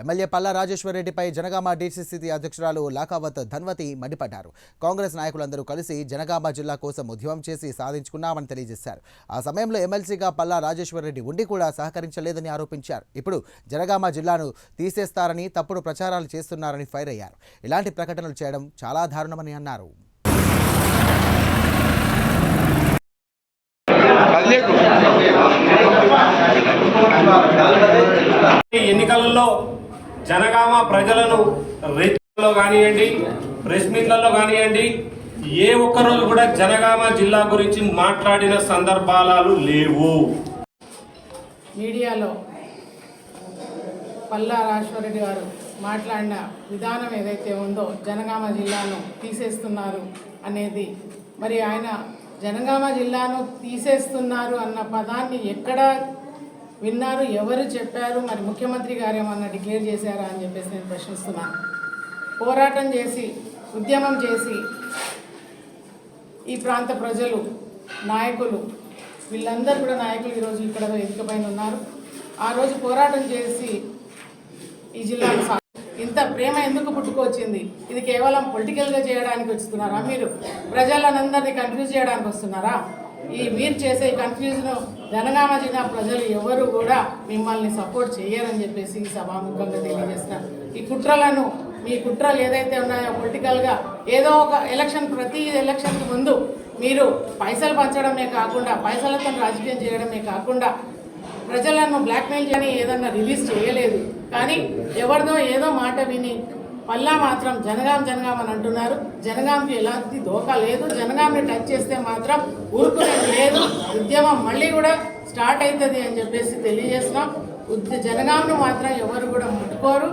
MLA Palla రాజేశ్వరరెడ్డిపై Janagama DCC అధ్యక్షురాలు లాకావత్ ధన్వతి మండిపడ్డారు. కాంగ్రెస్ నాయకులందరూ కలిసి జనగామ జిల్లా కోసం ఉద్యమం చేసి సాధించుకున్నామని తెలియజేశారు. ఆ సమయంలో ఎమ్మెల్సీగా పల్లా రాజేశ్వరరెడ్డి ఉండి కూడా సహకరించలేదని ఆరోపించారు. ఇప్పుడు జనగామ జిల్లాను తీసేస్తారని తప్పుడు ప్రచారాలు చేస్తున్నారని ఫైర్ అయ్యారు. ఇలాంటి ప్రకటనలు చేయడం చాలా దారుణమని అన్నారు. ఎన్నికలలో జనగామ ప్రజలను రేట్లో కానివ్వండి, ప్రెస్ మీట్లలో కానివ్వండి, ఏ ఒక్కరోజు కూడా జనగామ జిల్లా గురించి మాట్లాడిన సందర్భాలు లేవు. మీడియాలో పల్లా రాజేశ్వరరెడ్డి గారు మాట్లాడిన విధానం ఏదైతే ఉందో జనగామ జిల్లాను తీసేస్తున్నారు అనేది, మరి ఆయన జనగామ జిల్లాను తీసేస్తున్నారు అన్న పదాన్ని ఎక్కడ విన్నారు, ఎవరు చెప్పారు, మరి ముఖ్యమంత్రి గారు ఏమన్నా డిక్లేర్ చేశారా అని చెప్పేసి నేను ప్రశ్నిస్తున్నాను. పోరాటం చేసి ఉద్యమం చేసి ఈ ప్రాంత ప్రజలు నాయకులు వీళ్ళందరూ కూడా నాయకులు ఈరోజు ఇక్కడ వేదిక పైన ఉన్నారు. ఆ రోజు పోరాటం చేసి ఈ జిల్లాను ఇంత ప్రేమ ఎందుకు పుట్టుకొచ్చింది? ఇది కేవలం పొలిటికల్గా చేయడానికి వస్తున్నారా? మీరు ప్రజలందరినీ కన్ఫ్యూజ్ చేయడానికి వస్తున్నారా? మీరు చేసే కన్ఫ్యూజన్ జనగామ జిల్లా ప్రజలు ఎవరు కూడా మిమ్మల్ని సపోర్ట్ చేయరని చెప్పేసి సభాముఖంగా తెలియజేస్తున్నారు. ఈ కుట్రలను, మీ కుట్రలు ఏదైతే ఉన్నాయో పొలిటికల్గా ఏదో ఒక ఎలక్షన్, ప్రతి ఎలక్షన్కి ముందు మీరు పైసలు పంచడమే కాకుండా, పైసలతో రాజకీయం చేయడమే కాకుండా ప్రజలను బ్లాక్మెయిల్ చేయని ఏదన్నా రిలీజ్ చేయలేదు. కానీ ఎవరిదో ఏదో మాట విని పల్లా మాత్రం జనగాం అని అంటున్నారు. జనగాంకి ఎలాంటి దోకా లేదు. జనగాంని టచ్ చేస్తే మాత్రం ఊరుకునేది లేదు. ఉద్యమం మళ్ళీ కూడా స్టార్ట్ అవుతుంది అని చెప్పేసి తెలియజేస్తున్నాం. జనగాంను మాత్రం ఎవరు కూడా ముట్టుకోరు.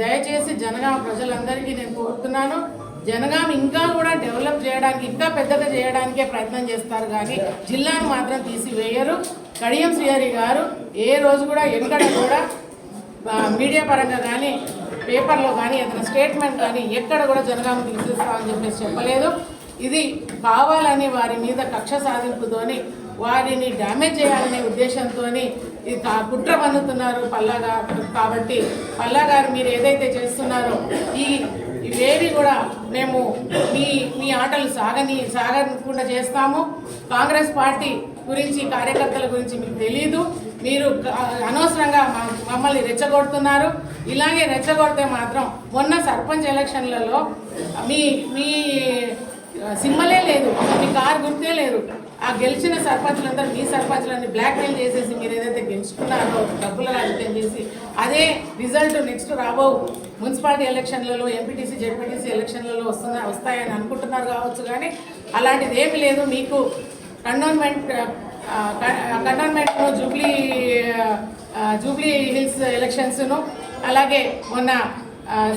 దయచేసి జనగాం ప్రజలందరికీ నేను కోరుతున్నాను, జనగాం ఇంకా కూడా డెవలప్ చేయడానికి, ఇంకా పెద్దగా చేయడానికే ప్రయత్నం చేస్తారు కానీ జిల్లాను మాత్రం తీసివేయరు. కడియం శ్రీహరి గారు ఏ రోజు కూడా ఎక్కడ కూడా మీడియా పరంగా కానీ పేపర్లో కానీ ఏదైనా స్టేట్మెంట్ కానీ ఎక్కడ కూడా జనగాం తీసేస్తామని చెప్పేసి చెప్పలేదు. ఇది కావాలని వారి మీద కక్ష సాధింపుతోని వారిని డ్యామేజ్ చేయాలనే ఉద్దేశంతో ఇది కుట్ర పన్నుతున్నారు పల్లా గారు. కాబట్టి పల్లా గారు మీరు ఏదైతే చేస్తున్నారో ఇవేవి కూడా మేము మీ ఆటలు సాగకుండా చేస్తాము. కాంగ్రెస్ పార్టీ గురించి, కార్యకర్తల గురించి మీకు తెలీదు. మీరు అనవసరంగా మమ్మల్ని రెచ్చగొడుతున్నారు. ఇలాగే రెచ్చగొడితే మాత్రం మొన్న సర్పంచ్ ఎలక్షన్లలో మీ సింబలే లేదు, మీ కారు గుర్తే లేదు. ఆ గెలిచిన సర్పంచ్లందరూ మీ సర్పంచ్లన్నీ బ్లాక్మెయిల్ చేసేసి మీరు ఏదైతే గెలుచుకున్నారో డబ్బుల రాజకీయం చేసి అదే రిజల్ట్ నెక్స్ట్ రాబో మున్సిపాలిటీ ఎలక్షన్లలో, ఎంపీటీసీ, జెడ్పీటీసీ ఎలక్షన్లలో వస్తాయని అనుకుంటున్నారు కావచ్చు. కానీ అలాంటిది ఏమీ లేదు. మీకు కంటోన్మెంట్ జూబ్లీ హిల్స్ ఎలక్షన్స్ను, అలాగే మొన్న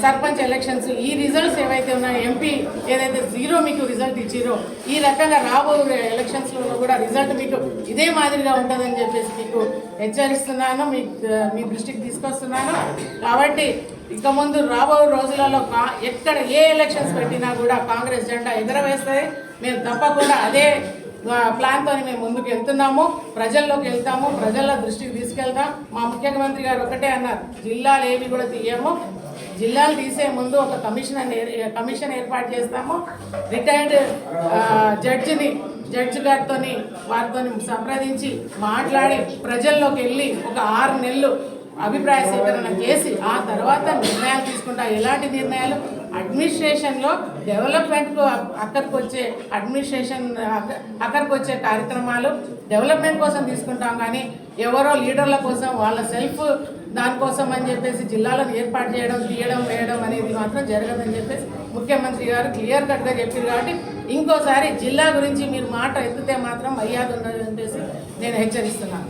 సర్పంచ్ ఎలక్షన్స్, ఈ రిజల్ట్స్ ఏవైతే ఉన్నాయో, ఎంపీ ఏదైతే 0 మీకు రిజల్ట్ ఇచ్చిరో, ఈ రకంగా రాబోయే ఎలక్షన్స్లో కూడా రిజల్ట్ మీకు ఇదే మాదిరిగా ఉంటుందని చెప్పేసి మీకు హెచ్చరిస్తున్నాను, మీ దృష్టికి తీసుకొస్తున్నాను. కాబట్టి ఇక ముందు రాబోయే రోజులలో ఎక్కడ ఏ ఎలక్షన్స్ పెట్టినా కూడా కాంగ్రెస్ జెండా ఎగరవేస్తుంది. మేము తప్పకుండా అదే ప్లాన్తో మేము ముందుకు వెళ్తున్నాము, ప్రజల్లోకి వెళ్తాము, ప్రజల దృష్టికి తీసుకెళ్తాం. మా ముఖ్యమంత్రి గారు ఒకటే అన్నారు, జిల్లాలు ఏవి కూడా తీయము, జిల్లాలు తీసే ముందు ఒక కమిషన్ ఏర్పాటు చేస్తాము. రిటైర్డ్ జడ్జి గారితో వారితో సంప్రదించి మాట్లాడి ప్రజల్లోకి వెళ్ళి ఒక 6 నెలలు అభిప్రాయ సేకరణ చేసి ఆ తర్వాత నిర్ణయాలు తీసుకుంటా. ఎలాంటి నిర్ణయాలు? అడ్మినిస్ట్రేషన్లో డెవలప్మెంట్కు అక్కడికి వచ్చే కార్యక్రమాలు డెవలప్మెంట్ కోసం తీసుకుంటాం. కానీ ఎవరో లీడర్ల కోసం, వాళ్ళ సెల్ఫ్ దానికోసం అని చెప్పేసి జిల్లాలను ఏర్పాటు చేయడం, తీయడం, వేయడం అనేది మాత్రం జరగదని చెప్పేసి ముఖ్యమంత్రి గారు క్లియర్ కట్గా చెప్పారు. కాబట్టి ఇంకోసారి జిల్లా గురించి మీరు మాట ఎత్తితే మాత్రం మర్యాద ఉండదని చెప్పేసి నేను హెచ్చరిస్తున్నాను.